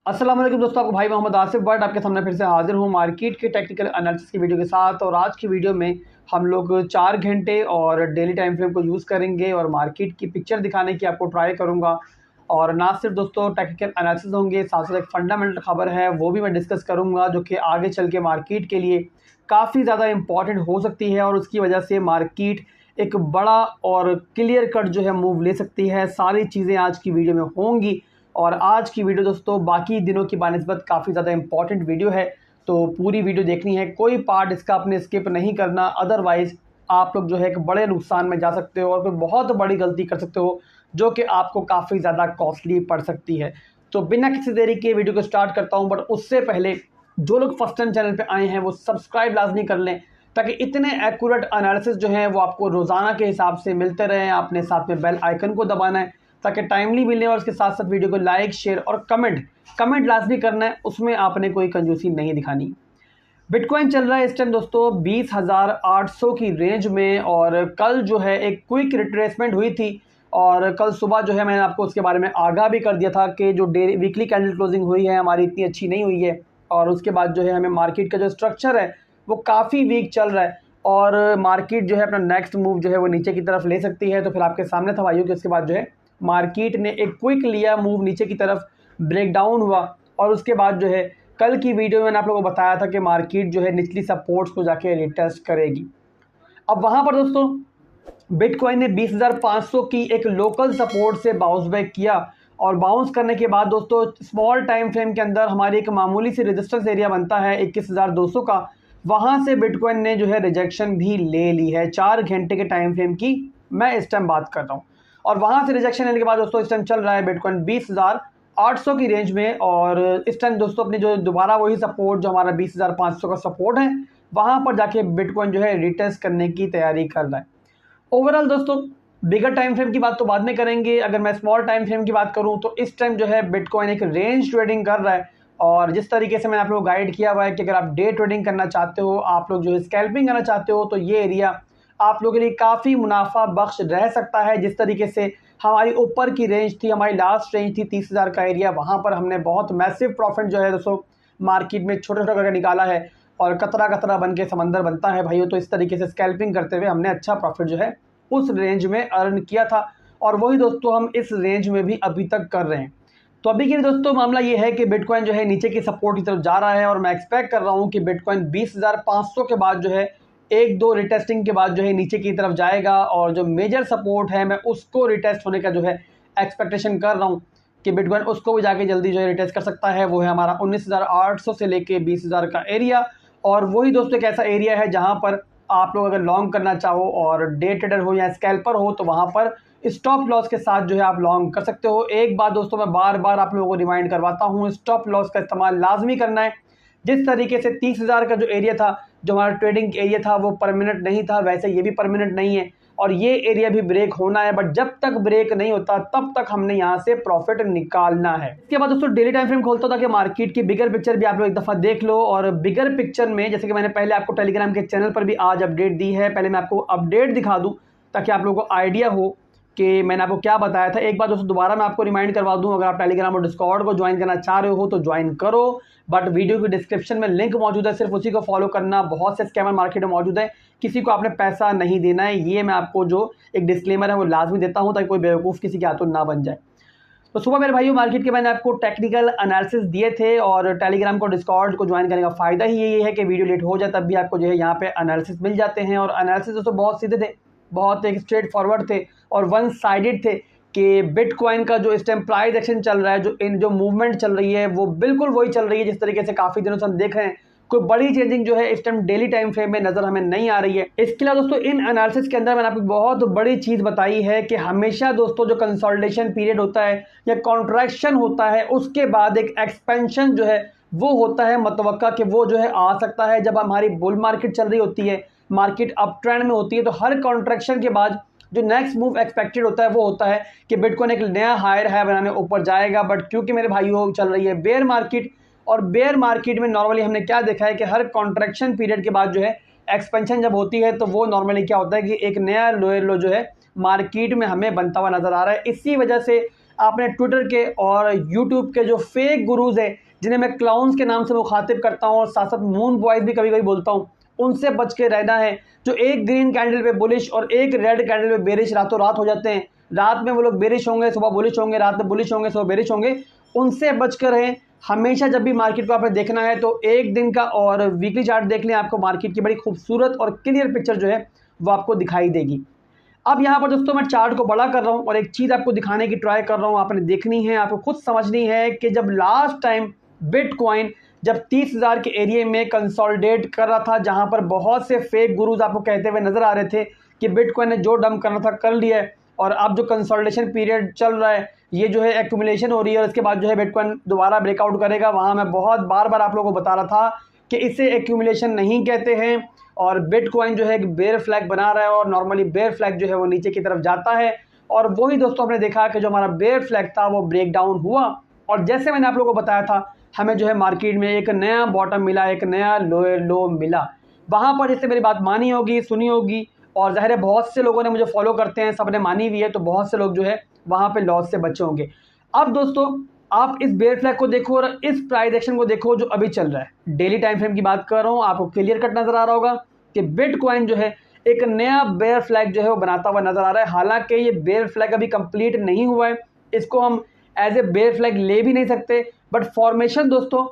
अस्सलाम वालेकुम दोस्तों, आपको भाई मोहम्मद आसिफ बट आपके सामने फिर से हाजिर हूँ मार्केट के टेक्निकल एनालिसिस की वीडियो के साथ। और आज की वीडियो में हम लोग 4 घंटे और डेली टाइम फ्रेम को यूज़ करेंगे और मार्केट की पिक्चर दिखाने की आपको ट्राई करूँगा। और ना सिर्फ दोस्तों टेक्निकल एनालिसिस होंगे, साथ साथ एक फंडामेंटल खबर है वो भी मैं डिस्कस करूँगा, जो कि आगे चल के मार्केट के लिए काफ़ी ज़्यादा इंपॉर्टेंट हो सकती है और उसकी वजह से मार्केट एक बड़ा और क्लियर कट जो है मूव ले सकती है। सारी चीज़ें आज की वीडियो में होंगी और आज की वीडियो दोस्तों बाकी दिनों की बानिस्बत काफ़ी ज़्यादा इंपॉर्टेंट वीडियो है, तो पूरी वीडियो देखनी है, कोई पार्ट इसका आपने स्किप नहीं करना। अदरवाइज़ आप लोग जो है एक बड़े नुकसान में जा सकते हो और कोई बहुत बड़ी गलती कर सकते हो, जो कि आपको काफ़ी ज़्यादा कॉस्टली पड़ सकती है। तो बिना किसी देरी के वीडियो को स्टार्ट करता हूँ, बट उससे पहले जो लोग फर्स्ट टाइम चैनल पे आए हैं वो सब्सक्राइब लाजमी कर लें, ताकि इतने एक्यूरेट एनालिसिस जो हैं वो आपको रोज़ाना के हिसाब से मिलते रहें। आपने साथ में बेल आइकन को दबाना है ताकि टाइमली मिले, और उसके साथ साथ वीडियो को लाइक, शेयर और कमेंट लाजमी करना है, उसमें आपने कोई कंजूसी नहीं दिखानी। बिटकॉइन चल रहा है इस टाइम दोस्तों 20,800 की रेंज में, और कल जो है एक क्विक रिट्रेसमेंट हुई थी। और कल सुबह जो है मैंने आपको उसके बारे में आगाह भी कर दिया था कि जो डेली वीकली कैंडल क्लोजिंग हुई है हमारी इतनी अच्छी नहीं हुई है, और उसके बाद जो है हमें मार्केट का जो स्ट्रक्चर है वो काफ़ी वीक चल रहा है और मार्केट जो है अपना नेक्स्ट मूव जो है वो नीचे की तरफ ले सकती है। तो फिर आपके सामने था भाइयों कि उसके बाद जो है मार्केट ने एक क्विक लिया मूव नीचे की तरफ, ब्रेक डाउन हुआ, और उसके बाद जो है कल की वीडियो में मैंने आप लोगों को बताया था कि मार्केट जो है निचली सपोर्ट्स को जाके रिटेस्ट करेगी। अब वहाँ पर दोस्तों बिटकॉइन ने 20,500 की एक लोकल सपोर्ट से बाउंस बैक किया, और बाउंस करने के बाद दोस्तों स्मॉल टाइम फ्रेम के अंदर हमारी एक मामूली सी रेजिस्टेंस एरिया बनता है 21,200 का, वहाँ से बिटकॉइन ने जो है रिजेक्शन भी ले ली है। 4 घंटे के टाइम फ्रेम की मैं इस टाइम बात कर रहा हूँ, और वहाँ से रिजेक्शन लेने के बाद दोस्तों इस टाइम चल रहा है बिटकॉइन 20,800 की रेंज में। और इस टाइम दोस्तों अपनी जो दोबारा वही सपोर्ट जो हमारा 20,500 का सपोर्ट है वहाँ पर जाके बिटकॉइन जो है रिटेस्ट करने की तैयारी कर रहा है। ओवरऑल दोस्तों बिगर टाइम फ्रेम की बात तो बाद में करेंगे, अगर मैं स्मॉल टाइम फ्रेम की बात करूं तो इस टाइम जो है बिटकॉइन एक रेंज ट्रेडिंग कर रहा है। और जिस तरीके से मैंने आप लोगों को गाइड किया हुआ है कि अगर आप डे ट्रेडिंग करना चाहते हो, आप लोग जो है स्कैल्पिंग करना चाहते हो, तो ये एरिया आप लोगों के लिए काफ़ी मुनाफा बख्श रह सकता है। जिस तरीके से हमारी ऊपर की रेंज थी, हमारी लास्ट रेंज थी 30,000 का एरिया, वहाँ पर हमने बहुत मैसिव प्रॉफिट जो है दोस्तों मार्केट में छोटा छोटा करके निकाला है, और कतरा कतरा बन के समंदर बनता है भाइयों। तो इस तरीके से स्कैल्पिंग करते हुए हमने अच्छा प्रॉफिट जो है उस रेंज में अर्न किया था, और वही दोस्तों हम इस रेंज में भी अभी तक कर रहे हैं। तो अभी के लिए दोस्तों मामला ये है कि बिटकॉइन जो है नीचे की सपोर्ट की तरफ जा रहा है, और मैं एक्सपेक्ट कर रहा हूँ कि बिटकॉइन 20,500 के बाद जो है एक दो रिटेस्टिंग के बाद जो है नीचे की तरफ जाएगा, और जो मेजर सपोर्ट है मैं उसको रिटेस्ट होने का जो है एक्सपेक्टेशन कर रहा हूँ कि बिटकॉइन उसको भी जाके जल्दी जो है रिटेस्ट कर सकता है। वो है हमारा 19,800 से लेके 20,000 का एरिया, और वही दोस्तों एक ऐसा एरिया है जहाँ पर आप लोग अगर लॉन्ग करना चाहो और डे ट्रेडर हो या स्कैल्पर हो तो वहाँ पर स्टॉप लॉस के साथ जो है आप लॉन्ग कर सकते हो। एक बात दोस्तों मैं बार बार आप लोगों को रिमाइंड करवाता हूँ, स्टॉप लॉस का इस्तेमाल लाजमी करना है। जिस तरीके से 30,000 का जो एरिया था, जो हमारा ट्रेडिंग एरिया था, वो परमानेंट नहीं था, वैसे ये भी परमानेंट नहीं है, और ये एरिया भी ब्रेक होना है। बट जब तक ब्रेक नहीं होता तब तक हमने यहाँ से प्रॉफिट निकालना है। इसके बाद दोस्तों डेली टाइम फ्रेम खोलता था कि मार्केट की बिगर पिक्चर भी आप लोग एक दफ़ा देख लो। और बिगर पिक्चर में जैसे कि मैंने पहले आपको टेलीग्राम के चैनल पर भी आज अपडेट दी है, पहले मैं आपको अपडेट दिखा दूँ ताकि आप लोगों को आइडिया हो कि मैंने आपको क्या बताया था। एक बार दोस्तों दोबारा मैं आपको रिमाइंड करवा दूं, अगर आप टेलीग्राम और डिस्कॉर्ड को ज्वाइन करना चाह रहे हो तो ज्वाइन करो, बट वीडियो की डिस्क्रिप्शन में लिंक मौजूद है, सिर्फ उसी को फॉलो करना। बहुत से स्कैमर मार्केट में मौजूद है, किसी को आपने पैसा नहीं देना है, ये मैं आपको जो एक डिस्क्लेमर है वो लाजमी देता हूँ ताकि कोई बेवकूफ़ किसी के हाथों ना बन जाए। तो सुबह मेरे भाइयों मार्केट के मैंने आपको टेक्निकल एनालिसिस दिए थे, और टेलीग्राम को डिस्कॉर्ड को ज्वाइन करने का फ़ायदा ही यही है कि वीडियो लेट हो जाए तब भी आपको जो है यहाँ पे एनालिसिस मिल जाते हैं। और एनालिसिस दोस्तों बहुत सीधे थे, बहुत एक स्ट्रेट फॉरवर्ड थे और वन साइडेड थे कि बिटकॉइन का जो इस टाइम प्राइस एक्शन चल रहा है, जो मूवमेंट चल रही है वो बिल्कुल वही चल रही है जिस तरीके से काफ़ी दिनों से हम देख रहे हैं। कोई बड़ी चेंजिंग जो है इस टाइम डेली टाइम फ्रेम में नज़र हमें नहीं आ रही है। इसके अलावा दोस्तों इन एनालिसिस के अंदर मैंने आपको बहुत बड़ी चीज़ बताई है कि हमेशा दोस्तों जो कंसोलिडेशन पीरियड होता है या कॉन्ट्रैक्शन होता है, उसके बाद एक एक्सपेंशन जो है वो होता है मतवक्का कि वो जो है आ सकता है। जब हमारी बुल मार्केट चल रही होती है, मार्केट अप ट्रेंड में होती है, तो हर कॉन्ट्रैक्शन के बाद जो नेक्स्ट मूव एक्सपेक्टेड होता है वो होता है कि बिटकॉइन एक नया हायर है बनाने ऊपर जाएगा। बट क्योंकि मेरे भाइयों चल रही है बेयर मार्केट, और बेयर मार्केट में नॉर्मली हमने क्या देखा है कि हर कॉन्ट्रैक्शन पीरियड के बाद जो है एक्सपेंशन जब होती है तो वो नॉर्मली क्या होता है कि एक नया लोअर लो जो है मार्केट में हमें बनता हुआ नजर आ रहा है। इसी वजह से आपने ट्विटर के और यूट्यूब के जो फेक गुरुज है, जिन्हें मैं क्लाउन्स के नाम से मुखातिब करता हूँ और साथ साथ मून बॉयज भी कभी कभी बोलता हूँ, उनसे बच के रहना है। जो एक ग्रीन कैंडल पे बुलिश और एक रेड कैंडल पे बेरिश रातों रात हो जाते हैं, रात में वो लोग बेरिश होंगे, सुबह बुलिश होंगे, रात में बुलिश होंगे, सुबह बेरिश होंगे, उनसे बच कर रहें। हमेशा जब भी मार्केट को आपने देखना है तो एक दिन का और वीकली चार्ट देख लें, आपको मार्केट की बड़ी खूबसूरत और क्लियर पिक्चर जो है वो आपको दिखाई देगी। अब यहाँ पर दोस्तों मैं चार्ट को बड़ा कर रहा हूँ और एक चीज़ आपको दिखाने की ट्राई कर रहा हूँ, आपने देखनी है, आपको खुद समझनी है कि जब लास्ट टाइम बिटकॉइन जब 30,000 के एरिया में कंसोलिडेट कर रहा था, जहाँ पर बहुत से फेक गुरुज आपको कहते हुए नजर आ रहे थे कि बिटकॉइन ने जो डंप करना था कर लिया है, और अब जो कंसोलिडेशन पीरियड चल रहा है, ये जो है एक्यूमुलेशन हो रही है और इसके बाद जो है बिटकॉइन दोबारा ब्रेकआउट करेगा। वहाँ मैं बहुत बार बार आप लोगों को बता रहा था कि इसे एक्यूमुलेशन नहीं कहते हैं, और बिटकॉइन जो है एक बेयर फ्लैग बना रहा है और नॉर्मली बेयर फ्लैग जो है वो नीचे की तरफ जाता है। और वही दोस्तों हमने देखा कि जो हमारा बेयर फ्लैग था वो ब्रेक डाउन हुआ, और जैसे मैंने आप लोगों को बताया था, हमें जो है मार्केट में एक नया बॉटम मिला, एक नया लोअर लो मिला। वहाँ पर जैसे मेरी बात मानी होगी, सुनी होगी, और ज़ाहिर है बहुत से लोगों ने मुझे फॉलो करते हैं, सब ने मानी हुई है, तो बहुत से लोग जो है वहाँ पे लॉस से बचे होंगे। अब दोस्तों आप इस बेयर फ्लैग को देखो और इस प्राइस एक्शन को देखो जो अभी चल रहा है। डेली टाइम फ्रेम की बात कर रहा हूँ, आपको क्लियर कट नजर आ रहा होगा कि बिटकॉइन जो है एक नया बेयर फ्लैग जो है वो बनाता हुआ नजर आ रहा है। हालांकि ये बेयर फ्लैग अभी कंप्लीट नहीं हुआ है, इसको हम एज ए बेयर फ्लैग ले भी नहीं सकते, बट फॉर्मेशन दोस्तों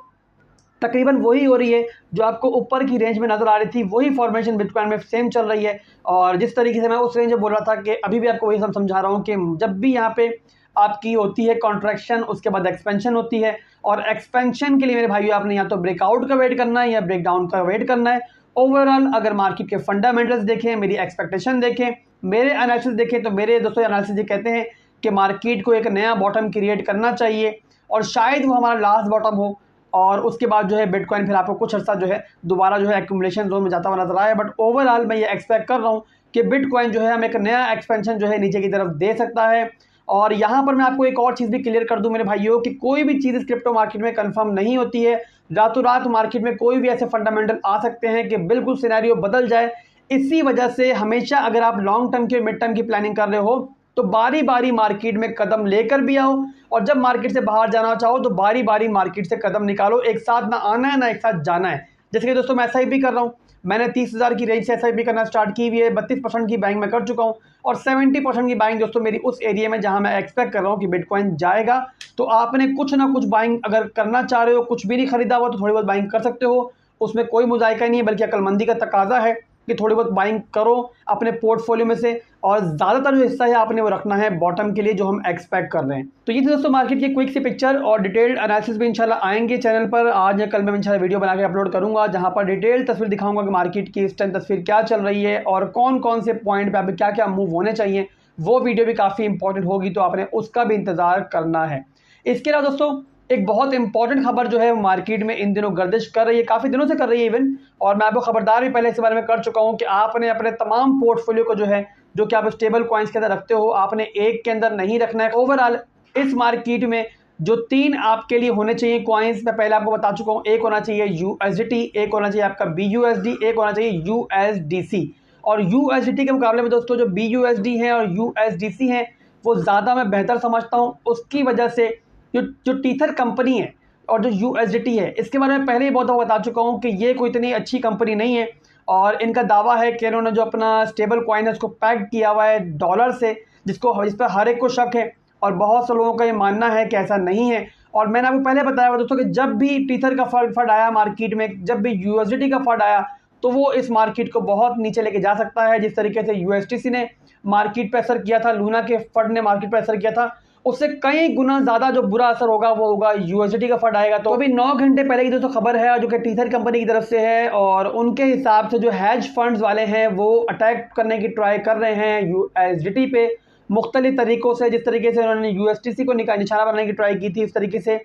तकरीबन वही हो रही है जो आपको ऊपर की रेंज में नजर आ रही थी, वही फॉर्मेशन बिटकॉइन में सेम चल रही है। और जिस तरीके से मैं उस रेंज में बोल रहा था कि अभी भी आपको वही समझा रहा हूँ कि जब भी यहाँ पे आपकी होती है कॉन्ट्रैक्शन, उसके बाद एक्सपेंशन होती है, और एक्सपेंशन के लिए मेरे भाइयों आपने या तो ब्रेकआउट का वेट करना है या ब्रेकडाउन का वेट करना है। ओवरऑल अगर मार्केट के फंडामेंटल्स देखें, मेरी एक्सपेक्टेशन देखें, मेरे एनालिसिस देखें, तो मेरे दोस्तों एनालिसिस ये कहते हैं कि मार्केट को एक नया बॉटम क्रिएट करना चाहिए और शायद वो हमारा लास्ट बॉटम हो, और उसके बाद जो है बिटकॉइन फिर आपको कुछ अर्सा जो है दोबारा जो है एक्यूमुलेशन जोन में जाता हुआ नजर आया। बट ओवरऑल मैं ये एक्सपेक्ट कर रहा हूँ कि बिटकॉइन जो है हमें एक नया एक्सपेंशन जो है नीचे की तरफ दे सकता है। और यहाँ पर मैं आपको एक और चीज़ भी क्लियर कर दूं मेरे भाइयों कि कोई भी चीज़ क्रिप्टो मार्केट में कंफर्म नहीं होती है। रातों रात मार्केट में कोई भी ऐसे फंडामेंटल आ सकते हैं कि बिल्कुल सिनेरियो बदल जाए। इसी वजह से हमेशा अगर आप लॉन्ग टर्म की और मिड टर्म की प्लानिंग कर रहे हो तो बारी बारी मार्केट में कदम लेकर भी आओ, और जब मार्केट से बाहर जाना चाहो तो बारी बारी मार्केट से कदम निकालो। एक साथ ना आना है ना एक साथ जाना है। जैसे कि दोस्तों मैं SIP कर रहा हूँ, मैंने 30,000 की रेंज से SIP करना स्टार्ट की हुई है, 32% की बाइंग मैं कर चुका हूँ, और 70% की बाइंग दोस्तों मेरी उस एरिया में जहां मैं एक्सपेक्ट कर रहा हूँ कि बिटकॉइन जाएगा। तो आपने कुछ ना कुछ बाइंग अगर करना चाह रहे हो, कुछ भी नहीं खरीदा हुआ तो थोड़ी बहुत बाइंग कर सकते हो, उसमें कोई मुजायका नहीं है, बल्कि अक्लमंदी का तकाजा है कि थोड़ी बहुत बाइंग करो अपने पोर्टफोलियो में से, और ज़्यादातर जो हिस्सा है आपने वो रखना है बॉटम के लिए जो हम एक्सपेक्ट कर रहे हैं। तो ये थी दोस्तों मार्केट की क्विक सी पिक्चर, और डिटेल्ड एनालिसिस भी इंशाल्लाह आएंगे चैनल पर। आज या कल मैं इंशाल्लाह वीडियो बना के अपलोड करूंगा जहां पर डिटेल तस्वीर दिखाऊंगा कि मार्केट की इस टाइम तस्वीर क्या चल रही है और कौन कौन से पॉइंट पर क्या क्या मूव होने चाहिए। वो वीडियो भी काफ़ी इंपॉर्टेंट होगी, तो आपने उसका भी इंतज़ार करना है। इसके अलावा दोस्तों एक बहुत इंपॉर्टेंट खबर जो है मार्केट में इन दिनों गर्दिश कर रही है, काफ़ी दिनों से कर रही है इवन, और मैं आपको खबरदार भी पहले इस बारे में कर चुका हूं कि आपने अपने तमाम पोर्टफोलियो को जो है, जो कि आप स्टेबल कॉइन्स के अंदर रखते हो, आपने एक के अंदर नहीं रखना है। ओवरऑल इस मार्केट में जो 3 आपके लिए होने चाहिए कॉइन्स, मैं पहले आपको बता चुका हूँ, एक होना चाहिए USDT, एक होना चाहिए आपका BUSD, एक होना चाहिए USDC। और USDT के मुकाबले में दोस्तों जो BUSD है और USDC है वो ज़्यादा मैं बेहतर समझता हूँ, उसकी वजह से जो टीथर कंपनी है और जो USDT है, इसके बारे में पहले ही बहुत दफ़ा बता चुका हूँ कि ये कोई इतनी अच्छी कंपनी नहीं है, और इनका दावा है कि इन्होंने जो अपना स्टेबल कॉइन है उसको पैक किया हुआ है डॉलर से, जिस पर हर एक को शक है, और बहुत से लोगों का ये मानना है कि ऐसा नहीं है। और मैंने आपको पहले बताया हुआ दोस्तों कि जब भी टीथर का फंड आया मार्केट में, जब भी USDT का फंड आया, तो वो इस मार्केट को बहुत नीचे लेके जा सकता है। जिस तरीके से USDC ने मार्केट पर असर किया था, लूना के फंड ने मार्केट पर असर किया था, उससे कई गुना ज़्यादा जो बुरा असर होगा वो होगा USDT का फंड आएगा। तो अभी 9 घंटे पहले की दोस्तों खबर है जो कि टीथर कंपनी की तरफ से है, और उनके हिसाब से जो हैज फंड्स वाले हैं वो अटैक करने की ट्राई कर रहे हैं USDT पे मुख्तलिफ तरीक़ों से। जिस तरीके से उन्होंने USDC को निशाना बनाने की ट्राई की थी, इस तरीके से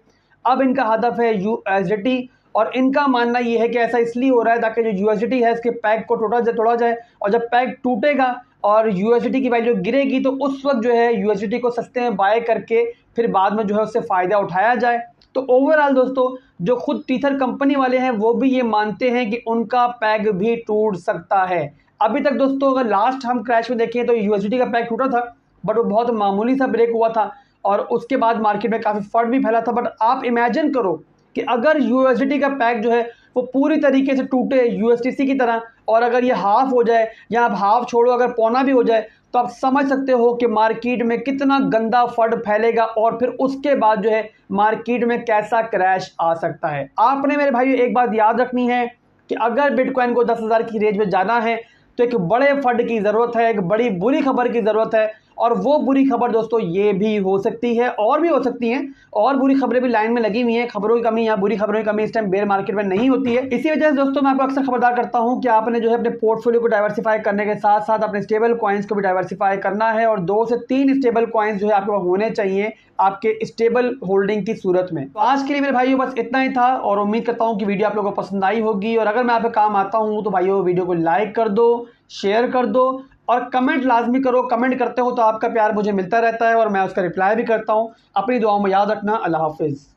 अब इनका हदफ है USDT। और इनका मानना ये है कि ऐसा इसलिए हो रहा है ताकि जो USDT है इसके पैक को तोड़ा जाए, और जब पैक टूटेगा और USDT की वैल्यू गिरेगी तो उस वक्त जो है USDT को सस्ते में बाय करके फिर बाद में जो है उससे फ़ायदा उठाया जाए। तो ओवरऑल दोस्तों जो खुद टीथर कंपनी वाले हैं वो भी ये मानते हैं कि उनका पैग भी टूट सकता है। अभी तक दोस्तों अगर लास्ट हम क्रैश में देखें तो USDT का पैग टूटा था, बट वो बहुत मामूली सा ब्रेक हुआ था, और उसके बाद मार्केट में काफ़ी फट भी फैला था। बट आप इमेजिन करो कि अगर यूएसडीटी का पैक जो है वो पूरी तरीके से टूटे यूएसटीसी की तरह, और अगर ये हाफ हो जाए या आप हाफ छोड़ो अगर पौना भी हो जाए, तो आप समझ सकते हो कि मार्केट में कितना गंदा फट फैलेगा और फिर उसके बाद जो है मार्केट में कैसा क्रैश आ सकता है। आपने मेरे भाई एक बात याद रखनी है कि अगर बिटकॉइन को 10,000 की रेंज में जाना है तो एक बड़े फंड की ज़रूरत है, एक बड़ी बुरी खबर की ज़रूरत है। और वो बुरी खबर दोस्तों ये भी हो सकती है, और भी हो सकती हैं, और बुरी खबरें भी लाइन में लगी हुई हैं। खबरों की कमी या बुरी खबरों की कमी इस टाइम बेयर मार्केट में नहीं होती है। इसी वजह से दोस्तों मैं आपको अक्सर खबरदार करता हूं कि आपने जो है अपने पोर्टफोलियो को डाइवर्सिफाई करने के साथ साथ अपने स्टेबल कॉइन्स को भी डाइवर्सिफाई करना है, और 2 से 3 स्टेबल कॉइन्स जो है आपके पास होने चाहिए आपके स्टेबल होल्डिंग की सूरत में। तो आज के लिए मेरे भाइयों बस इतना ही था, और उम्मीद करता हूं कि वीडियो आप लोगों को पसंद आई होगी। और अगर मैं आपके काम आता हूं तो भाइयों वीडियो को लाइक कर दो, शेयर कर दो और कमेंट लाजमी करो। कमेंट करते हो तो आपका प्यार मुझे मिलता रहता है और मैं उसका रिप्लाई भी करता हूं। अपनी दुआओं में याद रखना। अल्लाह हाफिज़।